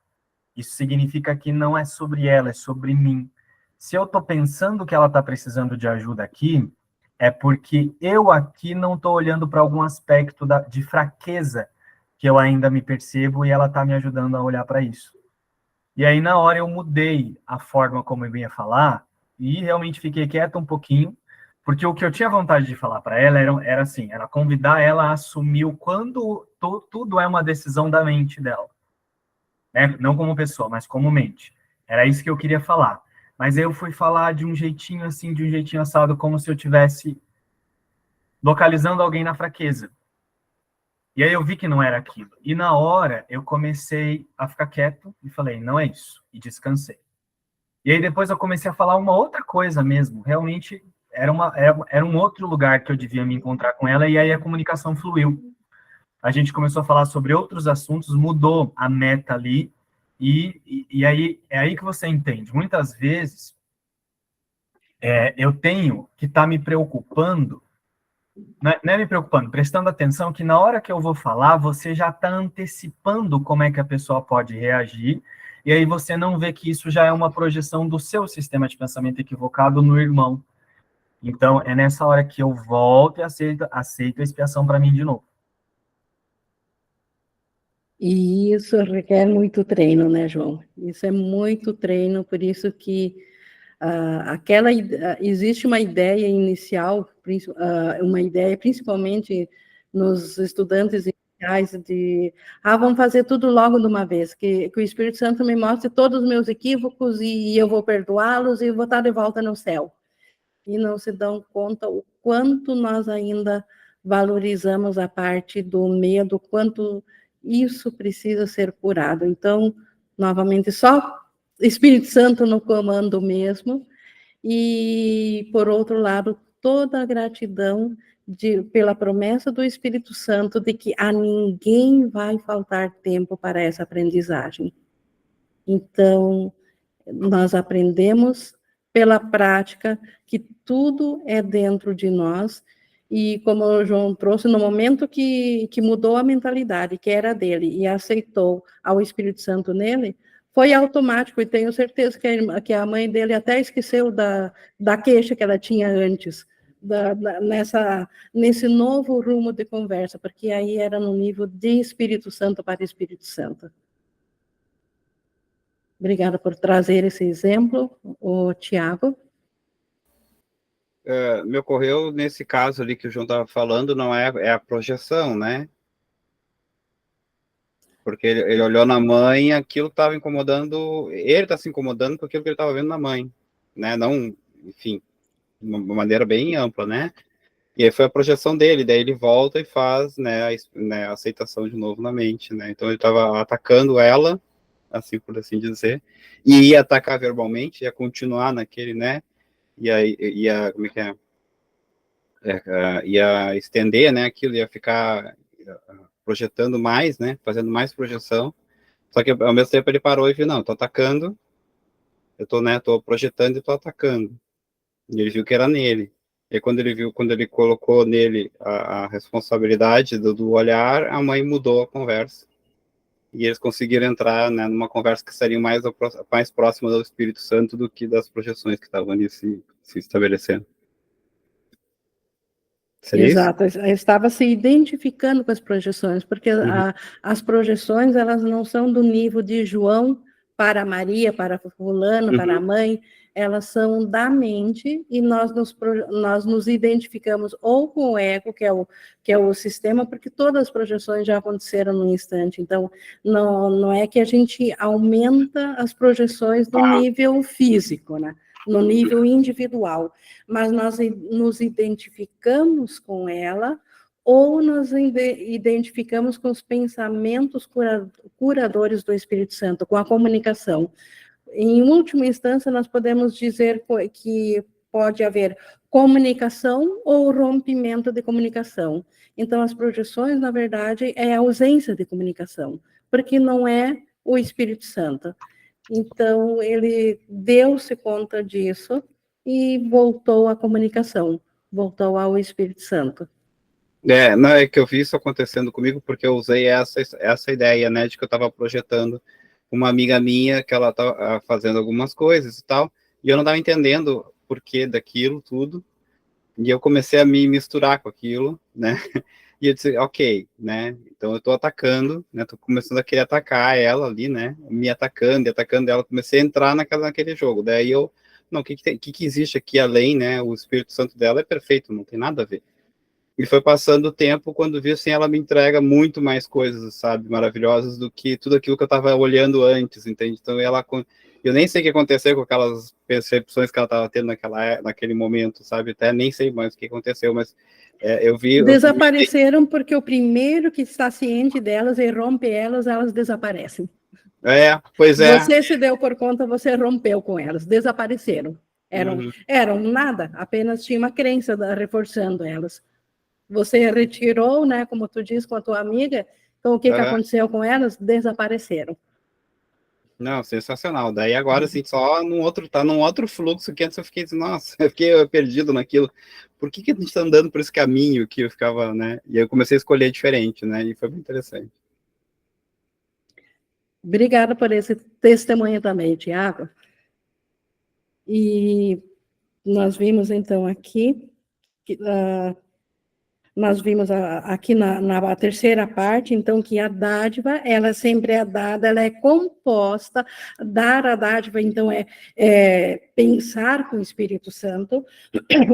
Isso significa que não é sobre ela, é sobre mim. Se eu estou pensando que ela está precisando de ajuda aqui, é porque eu aqui não estou olhando para algum aspecto de fraqueza que eu ainda me percebo e ela está me ajudando a olhar para isso. E aí, na hora, eu mudei a forma como eu ia falar e realmente fiquei quieto um pouquinho, porque o que eu tinha vontade de falar para ela era assim, era convidar ela a assumir o quando tudo é uma decisão da mente dela. Né? Não como pessoa, mas como mente. Era isso que eu queria falar. Mas eu fui falar de um jeitinho assim, de um jeitinho assado, como se eu tivesse localizando alguém na fraqueza. E aí eu vi que não era aquilo. E na hora eu comecei a ficar quieto e falei, não é isso. E descansei. E aí depois eu comecei a falar uma outra coisa mesmo. Realmente era um outro lugar que eu devia me encontrar com ela, e aí a comunicação fluiu. A gente começou a falar sobre outros assuntos, mudou a meta ali, e aí é aí que você entende. Muitas vezes eu tenho que estar me preocupando, não é me preocupando, prestando atenção que na hora que eu vou falar, você já está antecipando como é que a pessoa pode reagir, e aí você não vê que isso já é uma projeção do seu sistema de pensamento equivocado no irmão. Então, é nessa hora que eu volto e aceito a expiação para mim de novo. E isso requer muito treino, né, João? Isso é muito treino, por isso que existe uma ideia inicial, uma ideia principalmente nos estudantes iniciais vamos fazer tudo logo de uma vez, que o Espírito Santo me mostre todos os meus equívocos e eu vou perdoá-los e vou estar de volta no céu. E não se dão conta o quanto nós ainda valorizamos a parte do medo, quanto isso precisa ser curado. Então, novamente, só Espírito Santo no comando mesmo, e, por outro lado, toda a gratidão pela promessa do Espírito Santo de que a ninguém vai faltar tempo para essa aprendizagem. Então, nós aprendemos pela prática que tudo é dentro de nós, e como o João trouxe, no momento que mudou a mentalidade, que era dele, e aceitou ao Espírito Santo nele, foi automático, e tenho certeza que a mãe dele até esqueceu da queixa que ela tinha antes, nesse novo rumo de conversa, porque aí era no nível de Espírito Santo para Espírito Santo. Obrigada por trazer esse exemplo, o Tiago. Me ocorreu nesse caso ali que o João estava falando, não é a projeção, né? Porque ele olhou na mãe, aquilo estava incomodando, ele está se incomodando com aquilo que ele estava vendo na mãe, né? Não, enfim, de uma maneira bem ampla, né? E aí foi a projeção dele, daí ele volta e faz, né, a aceitação de novo na mente, né? Então ele estava atacando ela, assim por assim dizer, e ia atacar verbalmente, ia continuar naquele, né? E aí como é que é? Ia estender, né? Aquilo ia ficar projetando mais, né? Fazendo mais projeção. Só que ao mesmo tempo ele parou e viu, não, tô atacando, eu tô, né, tô projetando e tô atacando. E ele viu que era nele. E quando ele colocou nele a responsabilidade do olhar, a mãe mudou a conversa. E eles conseguiram entrar, né, numa conversa que seria mais próxima do Espírito Santo do que das projeções que estavam ali se estabelecendo. Seria Exato, isso? estava se identificando com as projeções, porque as projeções, elas não são do nível de João para Maria, para fulano, para a mãe, elas são da mente, e nós nos identificamos ou com o ego, que é o sistema, porque todas as projeções já aconteceram no instante, então não é que a gente aumenta as projeções no nível físico, né? No nível individual, mas nós nos identificamos com ela, ou nos identificamos com os pensamentos curadores do Espírito Santo, com a comunicação. Em última instância, nós podemos dizer que pode haver comunicação ou rompimento de comunicação. Então, as projeções, na verdade, é a ausência de comunicação, porque não é o Espírito Santo. Então, ele deu-se conta disso e voltou à comunicação, voltou ao Espírito Santo. Não é que eu vi isso acontecendo comigo porque eu usei essa ideia, né, de que eu estava projetando uma amiga minha que ela estava fazendo algumas coisas e tal, e eu não estava entendendo o porquê daquilo tudo, e eu comecei a me misturar com aquilo, né, e eu disse, ok, né, então eu estou atacando, né, estou começando a querer atacar ela ali, né, me atacando e atacando ela, comecei a entrar naquele jogo, daí eu, não, o que existe aqui além, né, o Espírito Santo dela é perfeito, não tem nada a ver. E foi passando o tempo, quando vi, assim, ela me entrega muito mais coisas, sabe, maravilhosas do que tudo aquilo que eu estava olhando antes, entende? Então, Eu nem sei o que aconteceu com aquelas percepções que ela estava tendo naquele momento, sabe? Até nem sei mais o que aconteceu, mas eu vi... Desapareceram porque o primeiro que está ciente delas e rompe elas, elas desaparecem. Pois é. Você se deu por conta, você rompeu com elas, desapareceram. Eram nada, apenas tinha uma crença reforçando elas. Você retirou, né, como tu disse com a tua amiga, então o que aconteceu com elas? Desapareceram. Não, sensacional. Daí agora, assim, só num outro fluxo que antes eu fiquei assim, nossa, eu fiquei perdido naquilo. Por que a gente está andando por esse caminho que eu ficava, né? E aí eu comecei a escolher diferente, né? E foi muito interessante. Obrigada por esse testemunho também, Tiago. E nós vimos, então, aqui, nós vimos aqui na terceira parte, então, que a dádiva, ela sempre é dada, ela é composta, dar a dádiva, então, é pensar com o Espírito Santo,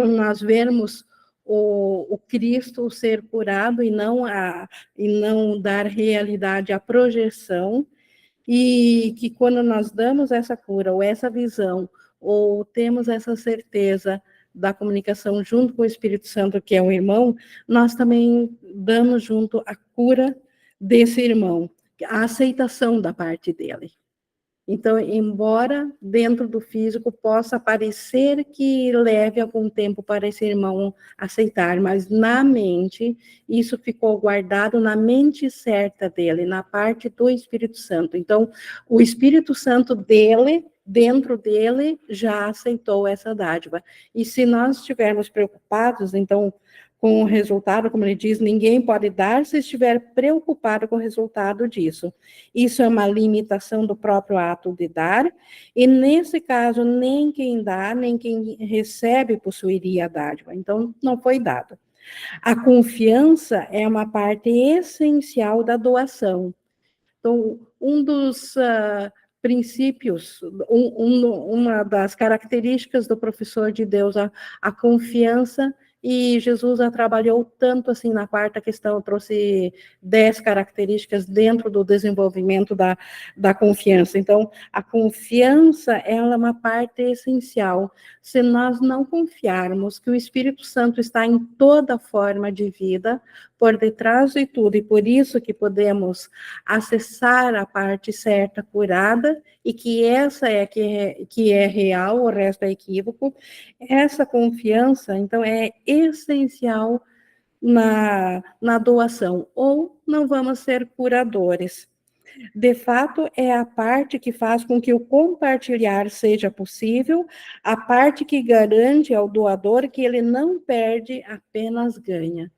nós vemos o Cristo ser curado e não dar realidade à projeção, e que quando nós damos essa cura, ou essa visão, ou temos essa certeza da comunicação junto com o Espírito Santo, que é o irmão, nós também damos junto a cura desse irmão, a aceitação da parte dele. Então, embora dentro do físico possa parecer que leve algum tempo para esse irmão aceitar, mas na mente, isso ficou guardado na mente certa dele, na parte do Espírito Santo. Então, o Espírito Santo dele, dentro dele, já aceitou essa dádiva. E se nós estivermos preocupados, então, com o resultado, como ele diz, ninguém pode dar se estiver preocupado com o resultado disso. Isso é uma limitação do próprio ato de dar, e nesse caso, nem quem dá, nem quem recebe possuiria a dádiva. Então, não foi dado. A confiança é uma parte essencial da doação. Então, um dos princípios, uma das características do professor de Deus, a confiança. E Jesus trabalhou tanto assim na quarta questão, trouxe 10 características dentro do desenvolvimento da confiança. Então, a confiança, ela é uma parte essencial. Se nós não confiarmos que o Espírito Santo está em toda forma de vida, por detrás de tudo, e por isso que podemos acessar a parte certa, curada, e que essa é que é real, o resto é equívoco, essa confiança, então, é essencial na doação, ou não vamos ser curadores. De fato, é a parte que faz com que o compartilhar seja possível, a parte que garante ao doador que ele não perde, apenas ganha.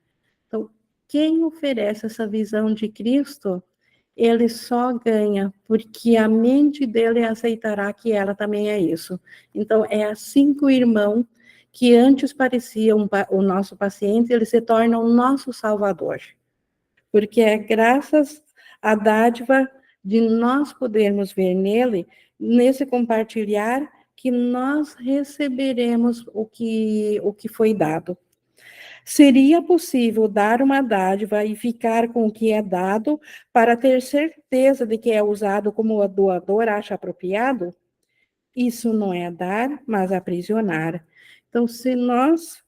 Então, quem oferece essa visão de Cristo, ele só ganha, porque a mente dele aceitará que ela também é isso. Então, é assim que o irmão, que antes parecia o nosso paciente, ele se torna o nosso salvador. Porque é graças à dádiva de nós podermos ver nele, nesse compartilhar, que nós receberemos o que foi dado. Seria possível dar uma dádiva e ficar com o que é dado para ter certeza de que é usado como o doador acha apropriado? Isso não é dar, mas aprisionar. Então, se nós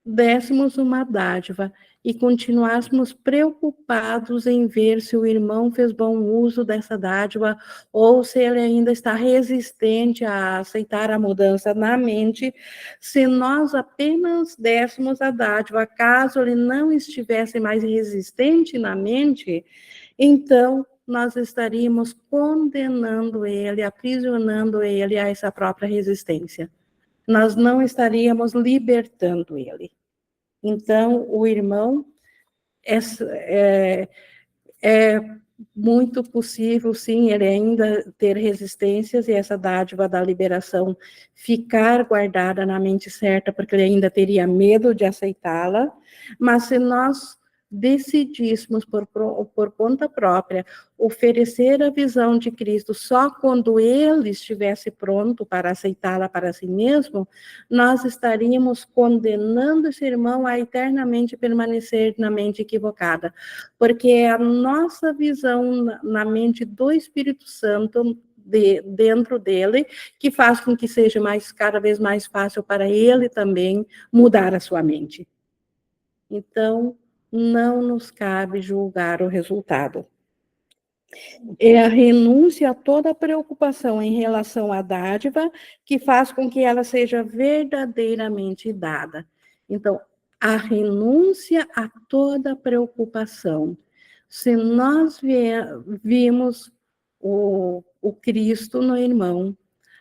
dessemos uma dádiva e continuássemos preocupados em ver se o irmão fez bom uso dessa dádiva ou se ele ainda está resistente a aceitar a mudança na mente, se nós apenas dessemos a dádiva, caso ele não estivesse mais resistente na mente, então nós estaríamos condenando ele, aprisionando ele a essa própria resistência. Nós não estaríamos libertando ele. Então, o irmão é muito possível, sim, ele ainda ter resistências e essa dádiva da liberação ficar guardada na mente certa, porque ele ainda teria medo de aceitá-la, mas se nós decidíssemos por conta própria oferecer a visão de Cristo só quando ele estivesse pronto para aceitá-la para si mesmo, nós estaríamos condenando esse irmão a eternamente permanecer na mente equivocada, porque a nossa visão na mente do Espírito Santo dentro dele, que faz com que seja cada vez mais fácil para ele também mudar a sua mente. Então, não nos cabe julgar o resultado. É a renúncia a toda preocupação em relação à dádiva que faz com que ela seja verdadeiramente dada. Então, a renúncia a toda preocupação. Se nós vimos o Cristo no irmão,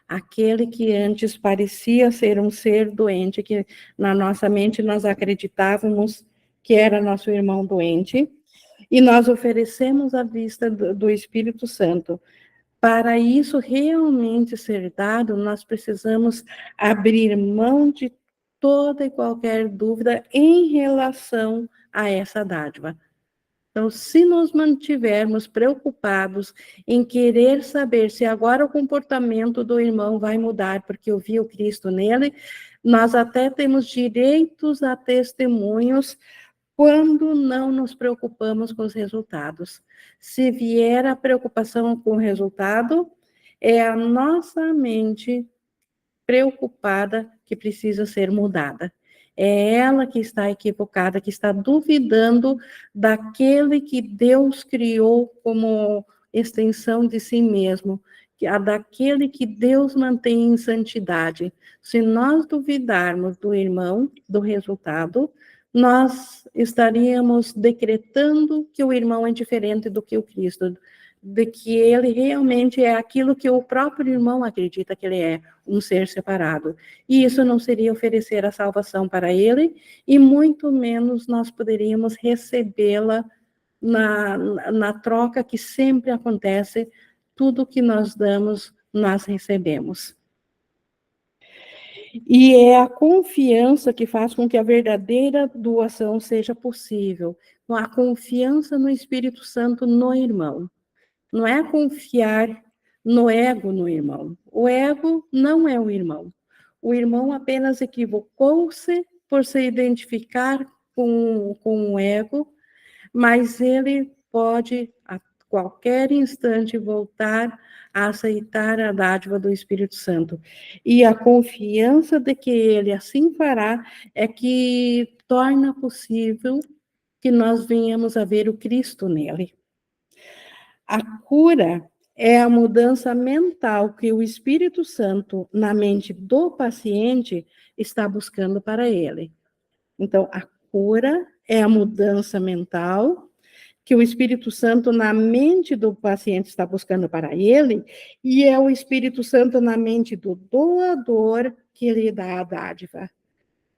aquele que antes parecia ser um ser doente, que na nossa mente nós acreditávamos que era nosso irmão doente, e nós oferecemos a vista do Espírito Santo. Para isso realmente ser dado, nós precisamos abrir mão de toda e qualquer dúvida em relação a essa dádiva. Então, se nos mantivermos preocupados em querer saber se agora o comportamento do irmão vai mudar, porque eu vi o Cristo nele, nós até temos direitos a testemunhos quando não nos preocupamos com os resultados. Se vier a preocupação com o resultado, é a nossa mente preocupada que precisa ser mudada. É ela que está equivocada, que está duvidando daquele que Deus criou como extensão de si mesmo, daquele que Deus mantém em santidade. Se nós duvidarmos do irmão, do resultado, nós estaríamos decretando que o irmão é diferente do que o Cristo, de que ele realmente é aquilo que o próprio irmão acredita que ele é, um ser separado. E isso não seria oferecer a salvação para ele, e muito menos nós poderíamos recebê-la na troca que sempre acontece, tudo que nós damos, nós recebemos. E é a confiança que faz com que a verdadeira doação seja possível. A confiança no Espírito Santo no irmão. Não é confiar no ego no irmão. O ego não é o irmão. O irmão apenas equivocou-se por se identificar com o ego, mas ele pode, a qualquer instante, voltar a aceitar a dádiva do Espírito Santo. E a confiança de que ele assim fará é que torna possível que nós venhamos a ver o Cristo nele. A cura é a mudança mental que o Espírito Santo, na mente do paciente, está buscando para ele. Então, a cura é a mudança mental que o Espírito Santo, na mente do paciente, está buscando para ele, e é o Espírito Santo, na mente do doador, que lhe dá a dádiva.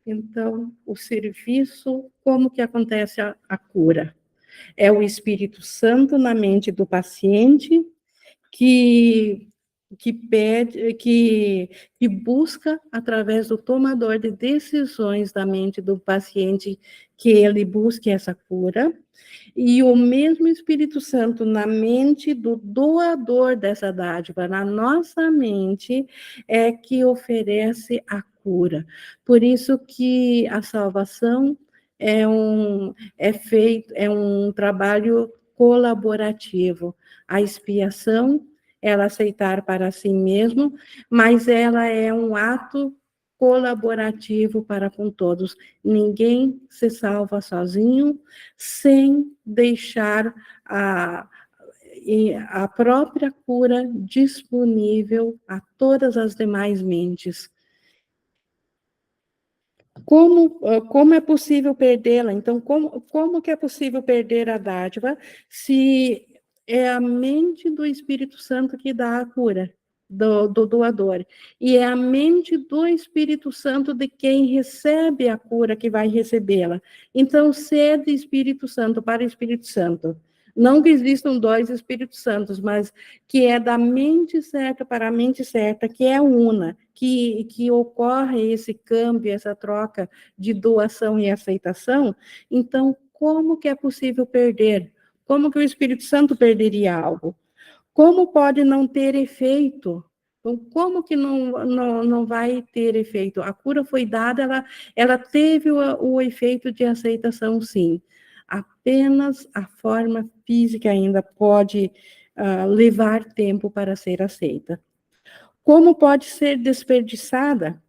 Então, o serviço, como que acontece a cura? É o Espírito Santo na mente do paciente que pede, que busca, através do tomador de decisões da mente do paciente, que ele busque essa cura, e o mesmo Espírito Santo na mente do doador dessa dádiva, na nossa mente, é que oferece a cura. Por isso que a salvação é um trabalho colaborativo. A expiação, ela aceitar para si mesmo, mas ela é um ato colaborativo para com todos. Ninguém se salva sozinho, sem deixar a própria cura disponível a todas as demais mentes. Como é possível perdê-la? Então, como que é possível perder a dádiva se é a mente do Espírito Santo que dá a cura do doador? E é a mente do Espírito Santo de quem recebe a cura que vai recebê-la. Então, cede Espírito Santo para Espírito Santo. Não que existam dois Espíritos Santos, mas que é da mente certa para a mente certa, que é una, que ocorre esse câmbio, essa troca de doação e aceitação. Então, como que é possível perder? Como que o Espírito Santo perderia algo? Como pode não ter efeito? Então, como que não vai ter efeito? A cura foi dada, ela teve o efeito de aceitação, sim. Apenas a forma física ainda pode levar tempo para ser aceita. Como pode ser desperdiçada?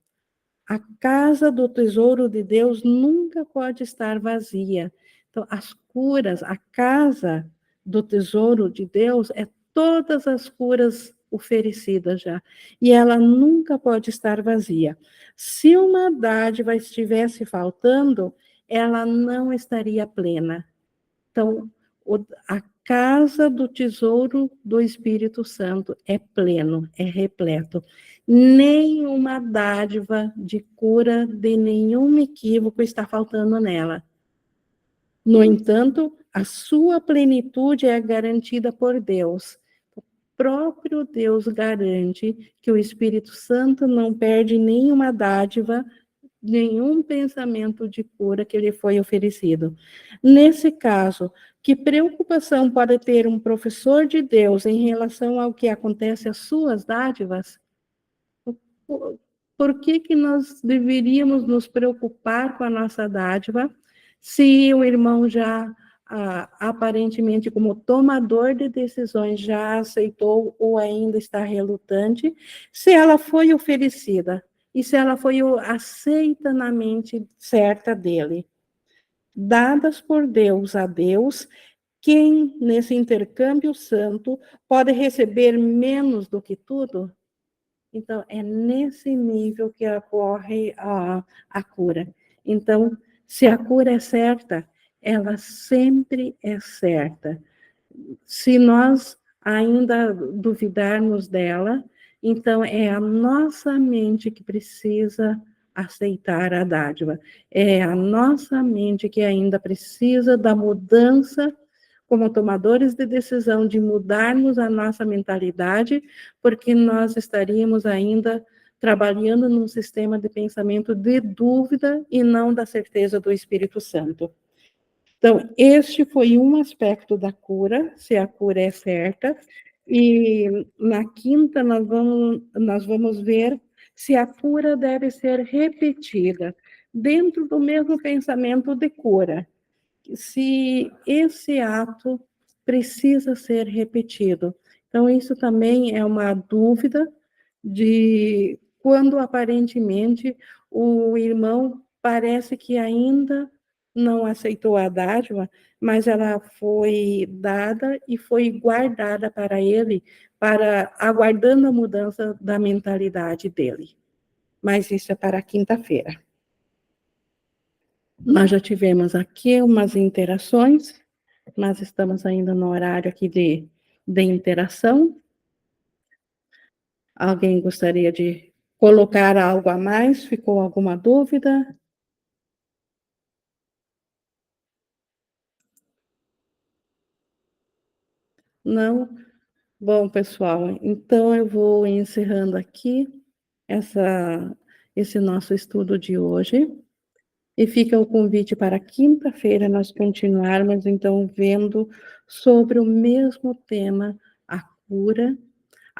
A casa do tesouro de Deus nunca pode estar vazia. Então, as curas, a casa do tesouro de Deus é todas as curas oferecidas já. E ela nunca pode estar vazia. Se uma dádiva estivesse faltando, ela não estaria plena. Então, a casa do tesouro do Espírito Santo é pleno, é repleto. Nenhuma dádiva de cura de nenhum equívoco está faltando nela. No entanto, a sua plenitude é garantida por Deus. O próprio Deus garante que o Espírito Santo não perde nenhuma dádiva, nenhum pensamento de cura que lhe foi oferecido. Nesse caso, que preocupação pode ter um professor de Deus em relação ao que acontece às suas dádivas? Por que nós deveríamos nos preocupar com a nossa dádiva, se o irmão já, aparentemente, como tomador de decisões, já aceitou ou ainda está relutante, se ela foi oferecida? E se ela foi aceita na mente certa dele? Dadas por Deus a Deus, quem nesse intercâmbio santo pode receber menos do que tudo? Então, é nesse nível que ocorre a cura. Então, se a cura é certa, ela sempre é certa. Se nós ainda duvidarmos dela, então é a nossa mente que precisa aceitar a dádiva. É a nossa mente que ainda precisa da mudança como tomadores de decisão, de mudarmos a nossa mentalidade, porque nós estaríamos ainda trabalhando num sistema de pensamento de dúvida e não da certeza do Espírito Santo. Então, este foi um aspecto da cura, se a cura é certa, e na quinta nós vamos ver se a cura deve ser repetida dentro do mesmo pensamento de cura. Se esse ato precisa ser repetido. Então, isso também é uma dúvida de quando aparentemente o irmão parece que ainda não aceitou a dádiva, mas ela foi dada e foi guardada para ele, para aguardando a mudança da mentalidade dele. Mas isso é para quinta-feira. Nós já tivemos aqui umas interações, nós estamos ainda no horário aqui de interação. Alguém gostaria de colocar algo a mais? Ficou alguma dúvida? Não? Bom, pessoal, então eu vou encerrando aqui esse nosso estudo de hoje. E fica o convite para quinta-feira nós continuarmos, então, vendo sobre o mesmo tema, a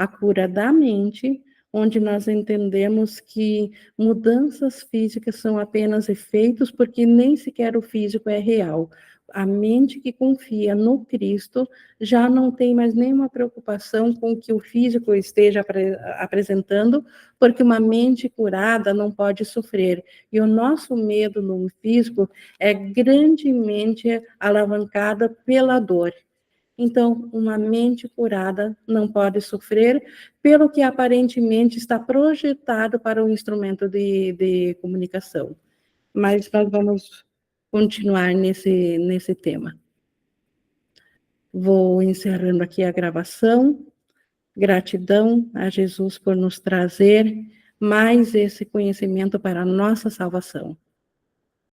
cura da mente, onde nós entendemos que mudanças físicas são apenas efeitos, porque nem sequer o físico é real. A mente que confia no Cristo já não tem mais nenhuma preocupação com o que o físico esteja apresentando, porque uma mente curada não pode sofrer. E o nosso medo no físico é grandemente alavancada pela dor. Então, uma mente curada não pode sofrer, pelo que aparentemente está projetado para o instrumento de comunicação. Mas nós vamos continuar nesse tema. Vou encerrando aqui a gravação. Gratidão a Jesus por nos trazer mais esse conhecimento para a nossa salvação.